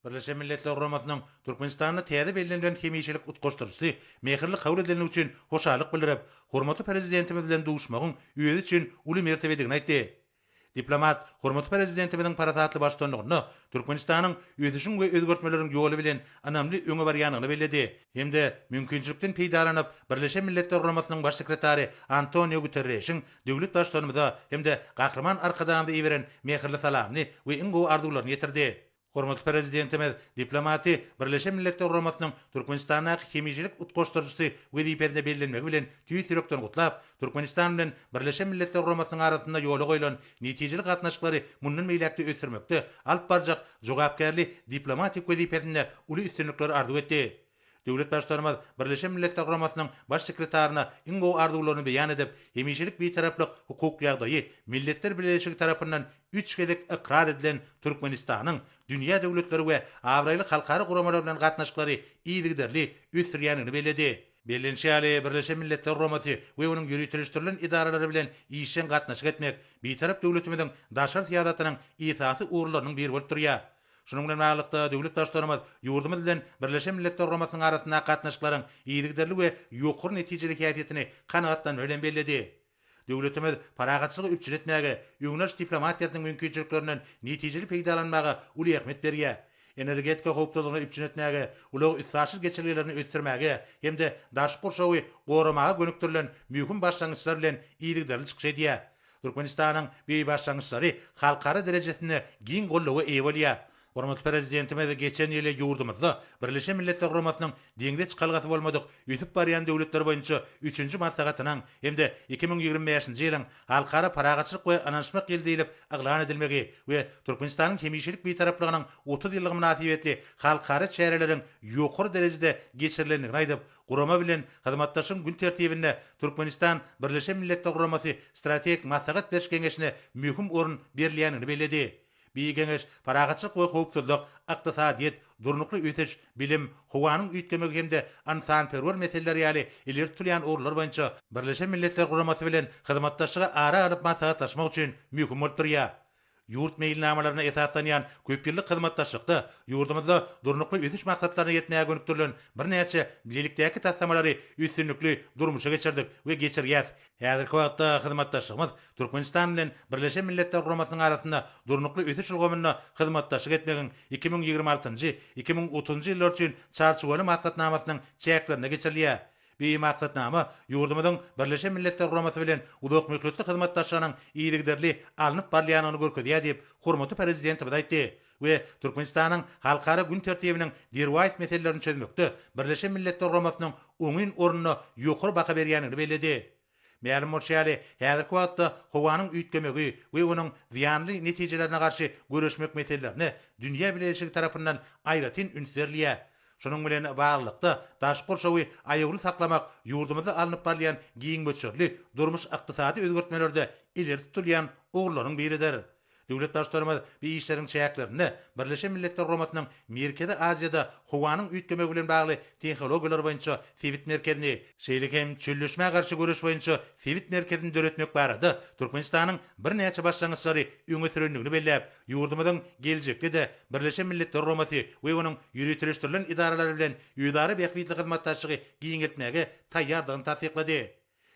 Birleşen Milletler Guramasynyň Türkmenistanyny täze bellenlen hemýeşilik utgaşdyrjysy mehirli kabul edilen üçin hoşalyk bildirip, hormatly prezidentimiz bilen duşmagyň öýüzi üçin uly mertebedigini aýtdy. Diplomat hormatly prezidentimiziň paratatly başdanlygyny Türkmenistanyň öýdüşiň we özgertmeleriň ýoly bilen anamly öňe barýanyny belledi. Hemde mümkinçilikden peýdalanyp Birleşen Milletler Guramasynyň baş sekretary Antonio Guterres'iň döwlet başdanlygynda hemde gahrman arkadamda iýeren mehirli salamny we iňgo arzularyny ýetirdi. Hormatly prezidentimiz diplomati Birleşen Milletler Guramasynyň Türkmenistana hemýeşilik utgaşdyrjysy wezipesine bellenmegi bilen tüýsürekden gutlap, Türkmenistan bilen Birleşen Milletler Guramasynyň arasynda ýola goýulan netijeli gatnaşyklary mundan meýlekde ösürmekde alyp barjak jogapkärli diplomatik wezipesine uly üstünlikleri arzu etdi. Döwlet başlarymyz Birleşen Milletler Guramasynyň baş sekretaryna iňgo arzularyny beýan edip, hemýeşilik beýtaraplyk hukuk ýagdaýy Milletler Birleşigi tarapyndan 3 gezek ikrar edilen Türkmenistanyň dünýä döwletleri we awraýly halkary guramalar bilen gatnaşyklary iýdigderli üstürýänyny belledi. Bellenşäli Birleşen Milletler Guramasy we onuň ýürütülişdirilen idaralary bilen işen gatnaşyk etmek beýtarap döwletimiziň daşar syýasatynyň esasy urlarynyň biri bolup durýar. Şunun bilen baglanykda döwlet başlarymyz ýurdumyz bilen Birleşen Milletler Guramasynyň arasynda gatnaşyklaryň iýdigderli we ýokary netijeli häsiýetini kanagatdan ölen belledi. Döwletimiz paragatçylygy üpçül etmäge, ýöňleş diplomatiýasynyň mümkinçiliklerinden netijeli peýdalanmaga uly ähmiýet berýär. Energetika howpçylygyny üpçül etmäge, uly üssaşyl geçirgilerini ösdürmäge hemde daş gurşawy goramaga gönüktirilen mühim başlangyçlar bilen iýdigderli çykyş edýär. Türkmenistanyň beý başlangyçlary halkara derejesinde giň gollawy eýbolýar. Hormatly prezidentimiz geçen ýyly ýurdumyzda Birleşen Milletler Guramasynyň deňde çykalgasy bolmadyk üsüp barýan döwletler boýunça 3-nji maslahatynyň hemde 2025-nji ýylyň halkara paragatçylyk we anlaşmak ýyldylyp aglan edilmegi we Türkmenistanyň hemýeşilik beýtaraplygynyň 30 ýyllyk münasibetli halkara çäreleriň ýokary derejede geçirilenini aýdyp, gurama bilen hyzmatdaşyň gün tertibinde Türkmenistan Birleşen Milletler Guramasy strategik maslahat beriş geňeşine mühim orun berilýänini belledi. Biýgeňeş paragatçylyk we howpçylyk, ykdysadyýet, durnukly ösüş, bilim, howanyň üýtgemegi hemde ansanperwer meseleleri ýaly ileri tutulýan orlar boýunça Birleşen Milletler Guramasy bilen hyzmatdaşlyga ara alyp maslahatlaşmak üçin mühim bolup durýar. Yurt meýilnamalaryna esaslanýan köp ýyllyk hyzmatdaşlykda ýurdumyzda durnukly ösüş maksatlaryna ýetmäge gönüktirilen birnäçe bilelikdäki tassamalary üstünlikli durmuşa geçirdik we geçirýär. Häzirki wagtda hyzmatdaşlygymyz Türkmenistan bilen Birleşen Milletler Guramasynyň arasynda durnukly ösüş ilgamyna hyzmatdaşlyk etmegiň 2026-njy 2030-njy ýyllar üçin çarçuwaly maksatnamasynyň çäklerine geçirilýär. Bir maksatnama ýurdumyzyň Birleşen Milletler Guramasy bilen uzak möhletli hyzmatdaşlarynyň iýdigderli alnyp barýanyny görkezýär diýip hormatly prezidentimiz aýtdy we Türkmenistanyň halkara gün tertibiniň derwäýt meselelerini çözmekde Birleşen Milletler Guramasynyň öňün orunyna ýokary baha berýänini belledi. Ma'lum bolşaly, häzirki wagtda howanyň üýtgemegi we onuň ziýanly netijelerine garşy görüşmek meselelerini dünýä bileşigi tarapyndan aýratyn ünsürlýär. Şunun bilen baglykda daş gurşawy aýagyny saklamak ýurdumyzda alnyp barýan giň göçürli durmuş ykdysady özgertmelerde ileri tutulýan oglaryň biridir. Döwlet başlarymyz bir işleriň çäklerini Birleşen Milletler Guramasynyň Merkezi Aziýada howanyň üýtgemegi bilen bagly tehnologiýalar boýunça Sewit merkezini, şeýle hem çölleşmäge garşy görüş boýunça Sewit merkezini döretmek barada Türkmenistanyň birnäçe başlangyçlary öňe sürendigini belläp, ýurdumyzyň geljekde de Birleşen Milletler Guramasy we onuň ýürütülişdirilen idaralary bilen ýödary beýiklik hyzmatdaşlygy giňeltmäge taýýardygyny tasdiklady.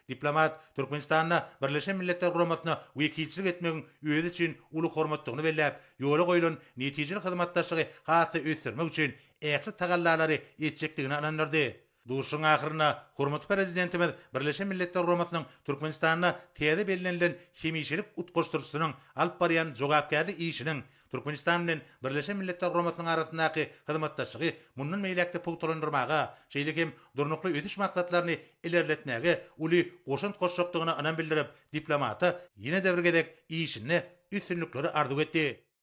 Diplomat Türkmenistanyň Birleşen Milletler Guramasyna wekilçilik etmegiň öýüdi üçin uly hormatlygyny belläp, ýola goýulan netijeli hyzmatdaşlygy hasy ösürmek üçin ähli tagallalary etjekdigini anandyrdy. Duşun ahyryna hormatly prezidentimiz Birleşen Milletler Guramasynyň Türkmenistanyna täze bellenlen hemýeşilik utgaşdyrjysynyň alyp barýan jogapkärlik işiniň Türkmenistan bilen Birleşen Milletler Guramasynyň arasyndaky hyzmatdaşlygy mundan meýlekde pugtlandyrmaga, şeýle hem durnukly ösüş maksatlaryny ilerletmäge uly goşunt goşjokdygyny anan bildirip, diplomata ýene däwrgedek işini üstünlikleri arzu etdi.